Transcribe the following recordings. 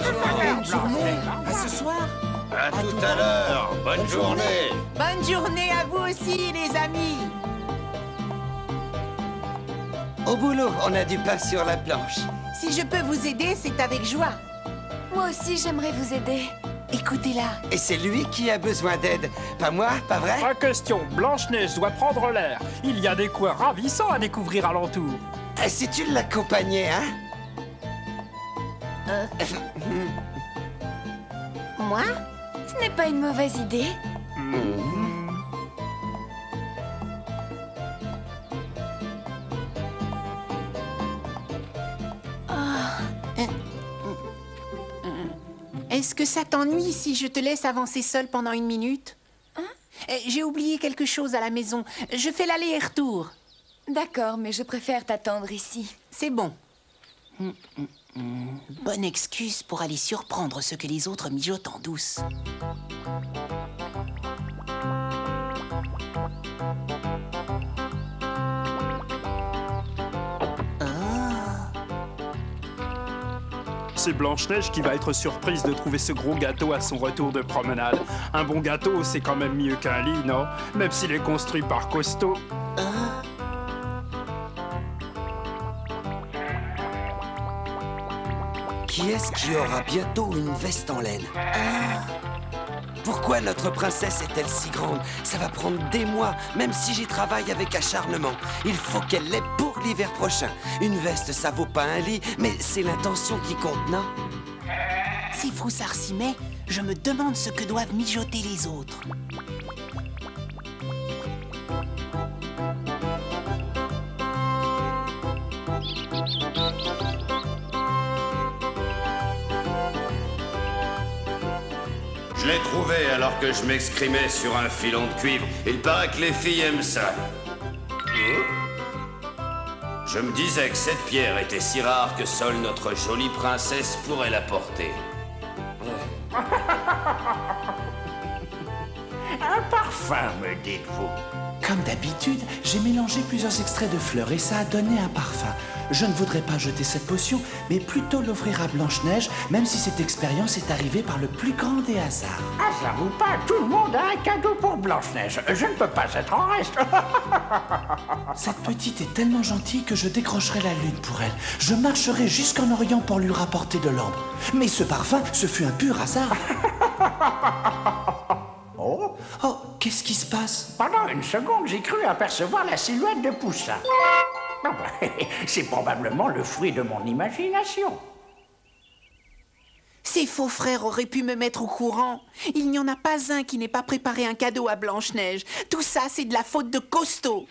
Bonne journée. À ce soir. À tout à l'heure. Bonne journée. Bonne journée à vous aussi, les amis. Au boulot, on a du pain sur la planche. Si je peux vous aider, c'est avec joie. Moi aussi, j'aimerais vous aider. Écoutez-la. Et c'est lui qui a besoin d'aide. Pas moi, pas vrai? Pas question, Blanche-Neige doit prendre l'air. Il y a des coins ravissants à découvrir alentour. Si tu l'accompagnais, hein? Moi? Ce n'est pas une mauvaise idée. Est-ce que ça t'ennuie si je te laisse avancer seule pendant une minute? J'ai oublié quelque chose à la maison. Je fais l'aller et retour. D'accord, mais je préfère t'attendre ici. C'est bon. Bonne excuse pour aller surprendre ce que les autres mijotent en douce. C'est Blanche-Neige qui va être surprise de trouver ce gros gâteau à son retour de promenade. Un bon gâteau, c'est quand même mieux qu'un lit, non? Même s'il est construit par Costaud. Qui est-ce qui aura bientôt une veste en laine? Pourquoi notre princesse est-elle si grande? Ça va prendre des mois, même si j'y travaille avec acharnement. Il faut qu'elle l'ait pour l'hiver prochain. Une veste, ça vaut pas un lit, mais c'est l'intention qui compte, non? Si Froussard s'y met, je me demande ce que doivent mijoter les autres. Je l'ai trouvé alors que je m'excrimais sur un filon de cuivre. Il paraît que les filles aiment ça. Je me disais que cette pierre était si rare que seule notre jolie princesse pourrait la porter. Un parfum, me dites-vous? Comme d'habitude, j'ai mélangé plusieurs extraits de fleurs et ça a donné un parfum. Je ne voudrais pas jeter cette potion, mais plutôt l'offrir à Blanche-Neige, même si cette expérience est arrivée par le plus grand des hasards. Hasard ou pas, tout le monde a un cadeau pour Blanche-Neige. Je ne peux pas être en reste. Cette petite est tellement gentille que je décrocherai la lune pour elle. Je marcherai jusqu'en Orient pour lui rapporter de l'ambre. Mais ce parfum, ce fut un pur hasard. Oh, Oh, qu'est-ce qui se passe? pendant une seconde, j'ai cru apercevoir la silhouette de Poussin. Ah bah, c'est probablement le fruit de mon imagination. Ces faux frères auraient pu me mettre au courant. Il n'y en a pas un qui n'ait pas préparé un cadeau à Blanche-Neige. Tout ça, c'est de la faute de Costaud.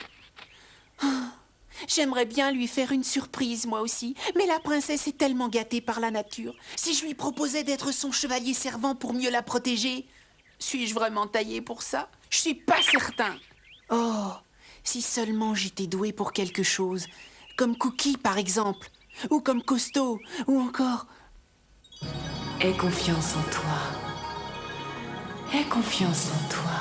J'aimerais bien lui faire une surprise, moi aussi. Mais la princesse est tellement gâtée par la nature. Si je lui proposais d'être son chevalier servant pour mieux la protéger, suis-je vraiment taillée pour ça? Je suis pas certain. Oh, si seulement j'étais douée pour quelque chose. Comme Cookie, par exemple. Ou comme Costaud. Ou encore... Aie confiance en toi. Aie confiance en toi.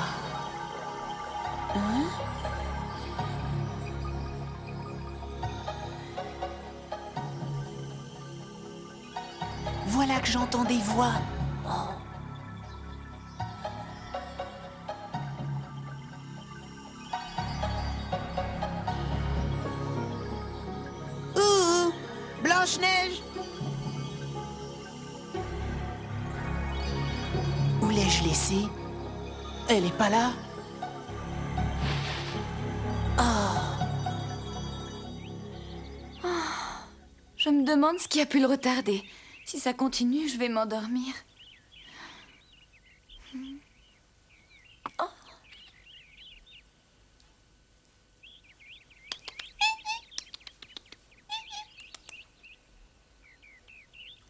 Voilà que j'entends des voix. Ouh, Blanche-Neige! Où l'ai-je laissée? Elle est pas là? Je me demande ce qui a pu le retarder. Si ça continue, je vais m'endormir.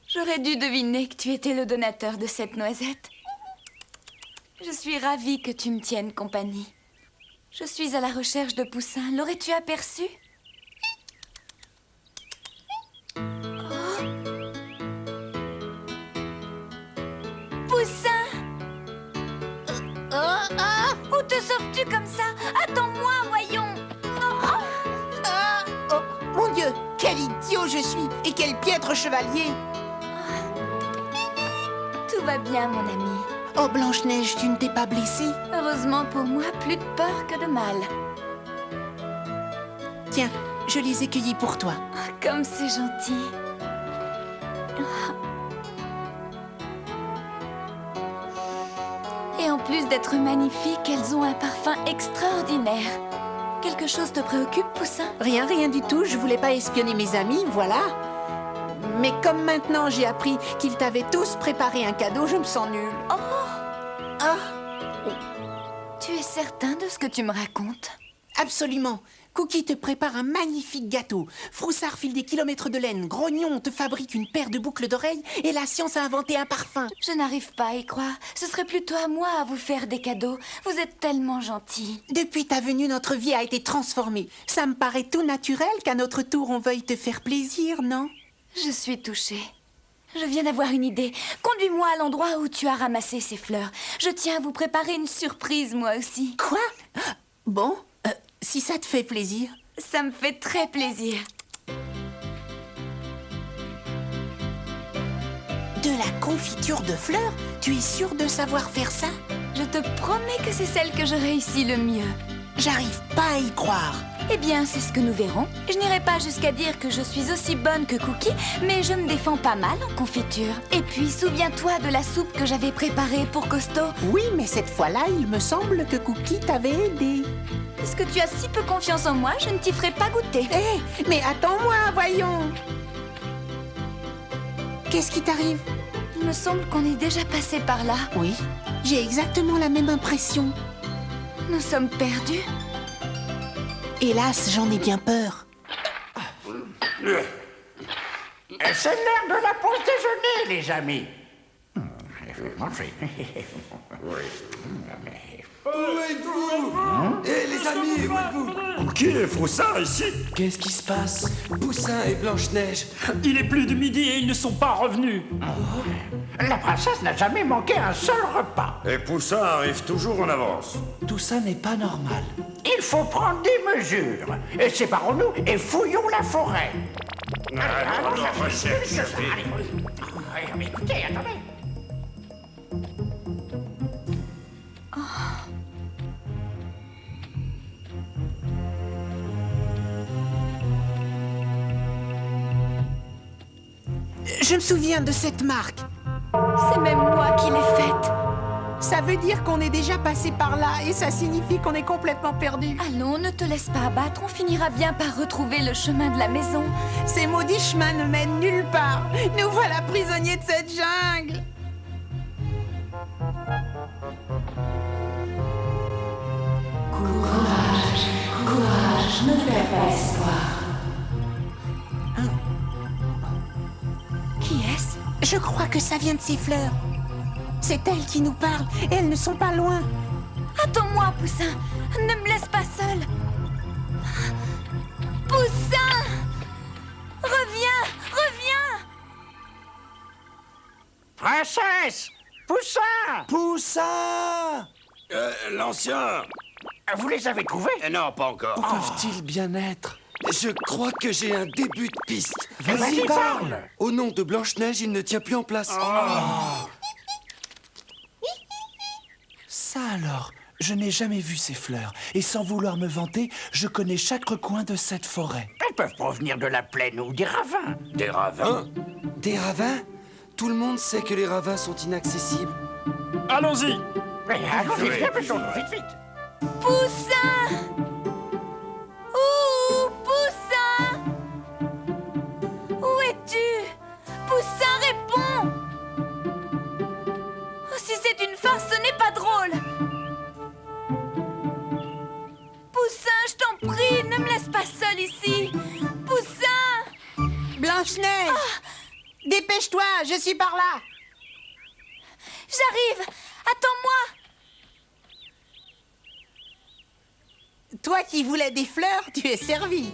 J'aurais dû deviner que tu étais le donateur de cette noisette. Je suis ravie que tu me tiennes compagnie. Je suis à la recherche de Poussin. L'aurais-tu aperçu? Poussin! Où te sauves-tu comme ça? Attends-moi, voyons! Oh, mon Dieu, quel idiot je suis! Et quel piètre chevalier! Tout va bien, mon ami. Oh, Blanche-Neige, tu ne t'es pas blessée? Heureusement pour moi, plus de peur que de mal. Tiens, je les ai cueillis pour toi. Comme c'est gentil. Et en plus d'être magnifiques, elles ont un parfum extraordinaire. Quelque chose te préoccupe, Poussin? Rien, rien du tout. Je voulais pas espionner mes amis, voilà. Mais comme maintenant j'ai appris qu'ils t'avaient tous préparé un cadeau, je me sens nulle. Tu es certain de ce que tu me racontes? Absolument. Cookie te prépare un magnifique gâteau. Froussard file des kilomètres de laine. Grognon te fabrique une paire de boucles d'oreilles. Et la science a inventé un parfum. Je n'arrive pas à y croire. Ce serait plutôt à moi à vous faire des cadeaux. Vous êtes tellement gentils. Depuis ta venue, notre vie a été transformée. Ça me paraît tout naturel qu'à notre tour, on veuille te faire plaisir, non? Je suis touchée. Je viens d'avoir une idée. Conduis-moi à l'endroit où tu as ramassé ces fleurs. Je tiens à vous préparer une surprise, moi aussi. Quoi? Bon, si ça te fait plaisir. Ça me fait très plaisir. De la confiture de fleurs? Tu es sûre de savoir faire ça? Je te promets que c'est celle que je réussis le mieux. J'arrive pas à y croire. Eh bien, c'est ce que nous verrons. Je n'irai pas jusqu'à dire que je suis aussi bonne que Cookie, mais je me défends pas mal en confiture. Et puis, souviens-toi de la soupe que j'avais préparée pour Costaud. Oui, mais cette fois-là, il me semble que Cookie t'avait aidé. Puisque tu as si peu confiance en moi, je ne t'y ferai pas goûter. Hé, mais attends-moi, voyons. Qu'est-ce qui t'arrive? Il me semble qu'on est déjà passé par là. Oui, j'ai exactement la même impression. Nous sommes perdus. Hélas, j'en ai bien peur. C'est l'heure de la pause déjeuner, les amis. Je vais manger. Eh les amis, où êtes-vous? Qui est Froussard ici? Qu'est-ce qui se passe? Poussin et Blanche-Neige. Il est plus de midi et ils ne sont pas revenus. La princesse n'a jamais manqué un seul repas. Et Poussin arrive toujours en avance. Tout ça n'est pas normal. Il faut prendre des mesures. Et séparons-nous et fouillons la forêt. Écoutez, attendez. Je me souviens de cette marque. C'est même moi qui l'ai faite. Ça veut dire qu'on est déjà passé par là et ça signifie qu'on est complètement perdu. Allons, ne te laisse pas abattre, on finira bien par retrouver le chemin de la maison. Ces maudits chemins ne mènent nulle part. Nous voilà prisonniers de cette jungle. Courage, ne perds pas espoir. Qui est-ce? Je crois que ça vient de ces fleurs. C'est elles qui nous parlent et elles ne sont pas loin. Attends-moi, Poussin. Ne me laisse pas seule. Poussin! Reviens! Reviens! Princesse! Poussin! Poussin! L'ancien. Vous les avez trouvés? Non, pas encore. Où peuvent-ils bien être? Je crois que j'ai un début de piste. Vas-y, parle! Au nom de Blanche-Neige, il ne tient plus en place. Ça alors, je n'ai jamais vu ces fleurs. Et sans vouloir me vanter, je connais chaque recoin de cette forêt. Elles peuvent provenir de la plaine ou des ravins. Des ravins. Des ravins? Tout le monde sait que les ravins sont inaccessibles. Allons-y. Mais allons-y, vite, vite! Poussin! Ouh, Poussin! Où es-tu? Poussin, réponds! Oh, si c'est une farce, ce n'est pas drôle! Poussin, je t'en prie, ne me laisse pas seule ici! Poussin! Blanche-Neige! Dépêche-toi, je suis par là. J'arrive! Attends-moi! Toi qui voulais des fleurs, tu es servi.